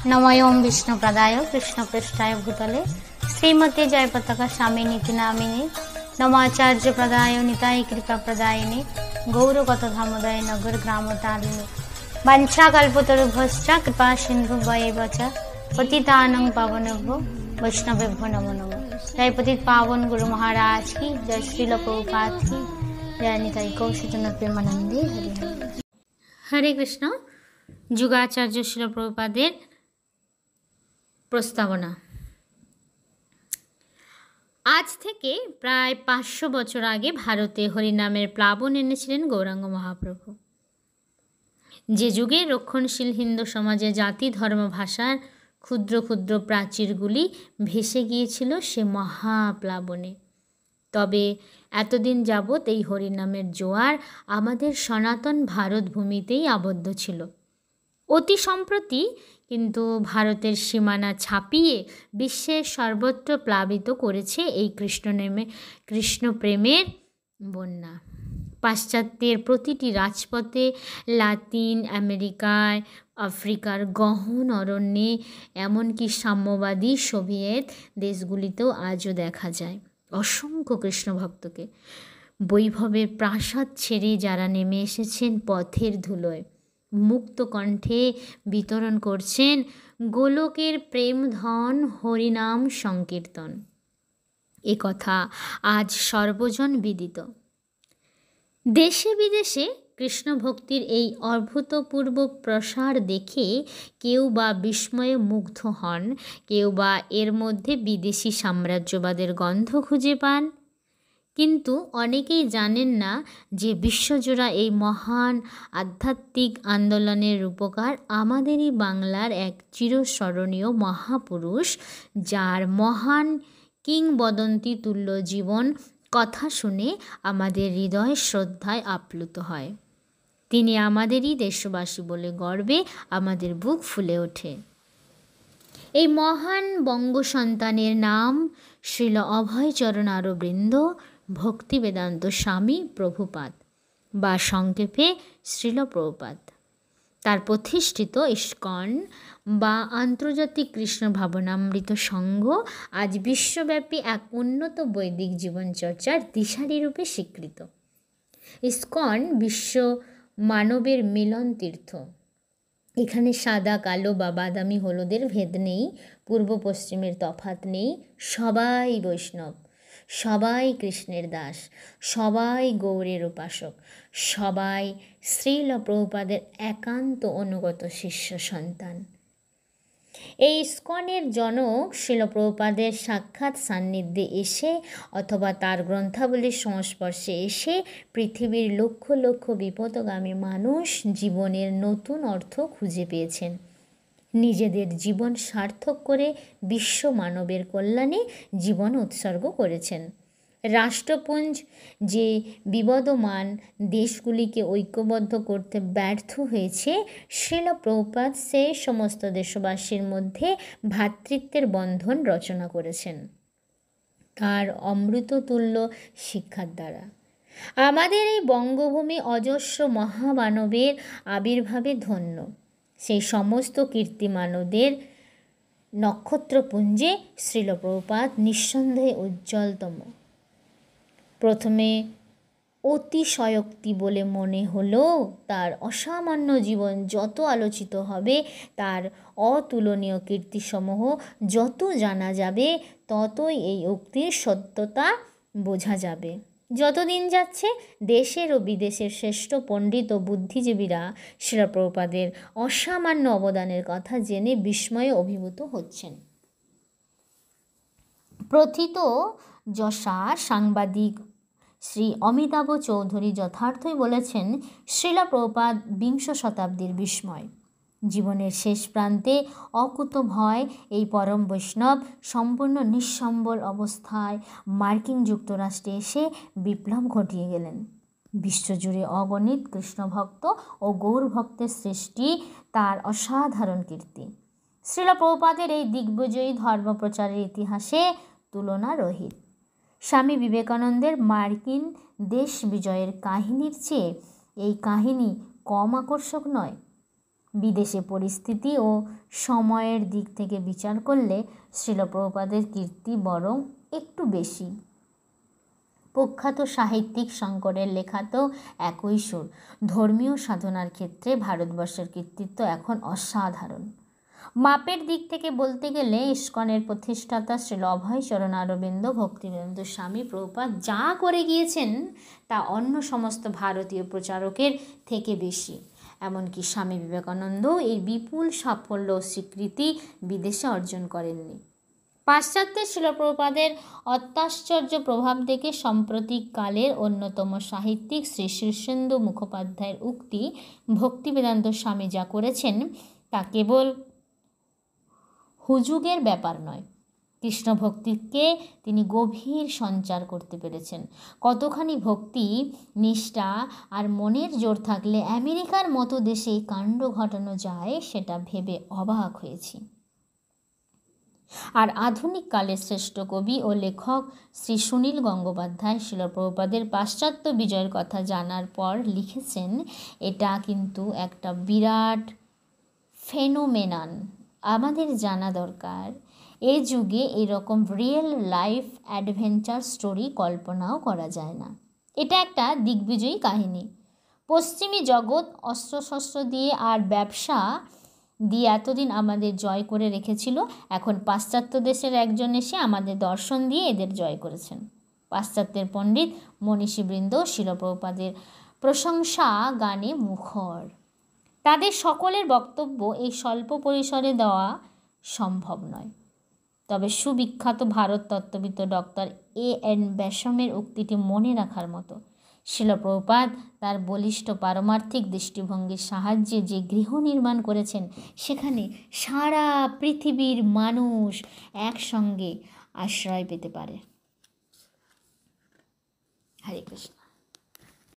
नमों विष्णुप्रदाय कृष्णपृष्ठाय भूतले श्रीमते जयपताका स्वामिनीति नामिने नमाचार्य प्रदाय निताय कृपा प्रदायिने गौरगत धामोदय नगर ग्राम तारिणे वंशाकल्पतरुभ्यश्च कृपा सिन्धुभ्येव च पतितानां पावनेभ्यो वैष्णवेभ्यो नमो नमः। जय पतित पावन गुरु महाराज की जय, श्रील प्रभुपाद की जय, निताई कौशिकचंद्र प्रेमानंदे हरे हरे। हरे कृष्ण। যুগাচার্য শ্রীল প্রভুপাদের প্রস্তাবনা। আজ থেকে প্রায় 500 বছর আগে ভারতে হরিনামের প্লাবন এনেছিলেন গৌরাঙ্গ মহাপ্রভু। যে যুগে রক্ষণশীল হিন্দু সমাজে জাতি ধর্ম ভাষার ক্ষুদ্র ক্ষুদ্র প্রাচীরগুলি ভেসে গিয়েছিল সে মহাপ্লাবনে। তবে এতদিন যাবৎ এই হরিনামের জোয়ার আমাদের সনাতন ভারত ভূমিতেই আবদ্ধ ছিল। অতি সম্প্রতি কিন্তু ভারতের সীমানা ছাপিয়ে বিশ্বের সর্বত্র প্লাবিত করেছে এই কৃষ্ণপ্রেমের বন্যা। পাশ্চাত্যের প্রতিটি রাজপথে, লাতিন আমেরিকায়, আফ্রিকার গহন অরণ্যে, এমনকি সাম্যবাদী সোভিয়েত দেশগুলিতেও আজও দেখা যায় অসংখ্য কৃষ্ণভক্তকে। বৈভবের প্রাসাদ ছেড়ে যারা নেমে এসেছেন পথের ধুলোয়, মুক্ত কণ্ঠে বিতরণ করছেন গোলকের প্রেমধন হরিনাম সংকীর্তন। এ কথা আজ সর্বজন বিদিত। দেশে বিদেশে কৃষ্ণ ভক্তির এই অভূতপূর্ব প্রসার দেখে কেউ বা বিস্ময়ে মুগ্ধ হন, কেউ বা এর মধ্যে বিদেশি সাম্রাজ্যবাদের গন্ধ খুঁজে পান। কিন্তু অনেকেই জানেন না যে বিশ্বজোড়া এই মহান আধ্যাত্মিক আন্দোলনের রূপকার আমাদেরই বাংলার এক চিরস্মরণীয় মহাপুরুষ, যার মহান কিংবদন্তি তুল্য জীবন কথা শুনে আমাদের হৃদয় শ্রদ্ধায় আপ্লুত হয়। তিনি আমাদেরই দেশবাসী বলে গর্বে আমাদের বুক ফুলে ওঠে। এই মহান বঙ্গ সন্তানের নাম শ্রীল অভয়চরণ আরবৃন্দ ভক্তি বেদান্ত স্বামী প্রভুপাদ বা সংক্ষেপে শ্রীল প্রভুপাদ। তার প্রতিষ্ঠিত ইস্কন বা আন্তর্জাতিক কৃষ্ণ ভাবনামৃত সংঘ আজ বিশ্বব্যাপী এক উন্নত বৈদিক জীবনচর্চার দিশারি রূপে স্বীকৃত। ইস্কন বিশ্ব মানবের মিলন তীর্থ। এখানে সাদা কালো বা বাদামি হলুদের ভেদ নেই, পূর্ব পশ্চিমের তফাৎ নেই। সবাই বৈষ্ণব, সবাই কৃষ্ণের দাস, সবাই গৌরের উপাসক, সবাই শ্রীল প্রভুপাদের একান্ত অনুগত শিষ্য সন্তান। এই ইস্কনের জনক শ্রীল প্রভুপাদের সাক্ষাৎ সান্নিধ্যে এসে অথবা তার গ্রন্থাবলীর সংস্পর্শে এসে পৃথিবীর লক্ষ লক্ষ বিপদগামী মানুষ জীবনের নতুন অর্থ খুঁজে পেয়েছেন। নিজেদের জীবন সার্থক করে বিশ্ব মানবের কল্যাণে জীবন উৎসর্গ করেছেন। রাষ্ট্রপুঞ্জ যে বিবদমান দেশগুলিকে ঐক্যবদ্ধ করতে ব্যর্থ হয়েছে, শ্রীল প্রভুপাদ সেই সমস্ত দেশবাসীর মধ্যে ভ্রাতৃত্বের বন্ধন রচনা করেছেন তার অমৃততুল্য শিক্ষার দ্বারা। আমাদের এই বঙ্গভূমি অজস্র মহামানবের আবির্ভাবে ধন্য। সেই সমস্ত কীর্তিমানদের নক্ষত্রপুঞ্জে শ্রীল প্রভুপাদ নিঃসন্দেহে উজ্জ্বলতম। প্রথমে অতিশয়োক্তি বলে মনে হলেও তার অসামান্য জীবন যত আলোচিত হবে, তার অতুলনীয় কীর্তিসমূহ যত জানা যাবে, ততই এই উক্তির সত্যতা বোঝা যাবে। যতদিন যাচ্ছে দেশের ও বিদেশের শ্রেষ্ঠ পণ্ডিত ও বুদ্ধিজীবীরা শ্রীল প্রভুপাদের অসামান্য অবদানের কথা জেনে বিস্ময়ে অভিভূত হচ্ছেন। প্রথিত যশার সাংবাদিক শ্রী অমিতাভ চৌধুরী যথার্থই বলেছেন, শ্রীল প্রভুপাদ বিংশ শতাব্দীর বিস্ময়। জীবনের শেষ প্রান্তে অকুতোভয় এই পরম বৈষ্ণব সম্পূর্ণ নিঃসম্বল অবস্থায় মার্কিন যুক্তরাষ্ট্রে এসে বিপ্লব ঘটিয়ে গেলেন। বিশ্বজুড়ে অগণিত কৃষ্ণভক্ত ও গৌরভক্তের সৃষ্টি তার অসাধারণ কীর্তি। শ্রীল প্রভুপাদের এই দিগ্বিজয়ী ধর্মপ্রচারের ইতিহাসে তুলনা রহিত। স্বামী বিবেকানন্দের মার্কিন দেশ বিজয়ের কাহিনীর চেয়ে এই কাহিনী কম আকর্ষক নয়। বিদেশে পরিস্থিতি ও সময়ের দিক থেকে বিচার করলে শ্রীল প্রভুপাদের কীর্তি বরং একটু বেশি। প্রখ্যাত সাহিত্যিক শঙ্করের লেখাতেও একই সুর। ধর্মীয় সাধনার ক্ষেত্রে ভারতবর্ষের কৃতিত্ব এখন অসাধারণ। মাপের দিক থেকে বলতে গেলে ইস্কনের প্রতিষ্ঠাতা শ্রীল অভয়চরণ অরবিন্দ ভক্তিবেদান্ত স্বামী প্রভুপাদ যা করে গিয়েছেন তা অন্য সমস্ত ভারতীয় প্রচারকের থেকে বেশি। এমনকি স্বামী বিবেকানন্দ এই বিপুল সাফল্য ও স্বীকৃতি বিদেশে অর্জন করেননি। পাশ্চাত্যের শ্রীল প্রভুপাদের অত্যাশ্চর্য প্রভাব দেখে সাম্প্রতিককালের অন্যতম সাহিত্যিক শ্রী শীর্ষেন্দু মুখোপাধ্যায়ের উক্তি, ভক্তিবেদান্ত স্বামী যা করেছেন তা কেবল হুজুগের ব্যাপার নয়, কৃষ্ণ ভক্তিকে তিনি গভীর সঞ্চার করতে পেরেছেন। কতখানি ভক্তি, নিষ্ঠা আর মনের জোর থাকলে আমেরিকার মতো দেশে কাণ্ড ঘটানো যায় সেটা ভেবে অবাক হয়েছি। আর আধুনিক কালের শ্রেষ্ঠ কবি ও লেখক শ্রী সুনীল গঙ্গোপাধ্যায় শ্রীল প্রভুপাদের পাশ্চাত্য বিজয়ের কথা জানার পর লিখেছেন, এটা কিন্তু একটা বিরাট ফেনোমেনন, আমাদের জানা দরকার। এই যুগে এরকম রিয়েল লাইফ অ্যাডভেঞ্চার স্টোরি কল্পনাও করা যায় না। এটা একটা দিগ্বিজয়ী কাহিনী। পশ্চিমী জগৎ অস্ত্রশস্ত্র দিয়ে আর ব্যবসা দিয়ে এতদিন আমাদের জয় করে রেখেছিল, এখন পাশ্চাত্য দেশের একজন এসে আমাদের দর্শন দিয়ে এদের জয় করেছেন। পাশ্চাত্যের পণ্ডিত মনীষীবৃন্দ শ্রীল প্রভুপাদের প্রশংসা গানে মুখর। তাদের সকলের বক্তব্য এই স্বল্প পরিসরে দেওয়া সম্ভব নয়। তবে সুবিখ্যাত ভারত তত্ত্ববিদ ডক্টর A.N. ব্যাসমের উক্তিটি মনে রাখার মতো। শ্রীল প্রভুপাদ তার বলিষ্ঠ পারমার্থিক দৃষ্টিভঙ্গির সাহায্যে যে গৃহ নির্মাণ করেছেন সেখানে সারা পৃথিবীর মানুষ একসঙ্গে আশ্রয় পেতে পারে। হরে কৃষ্ণ।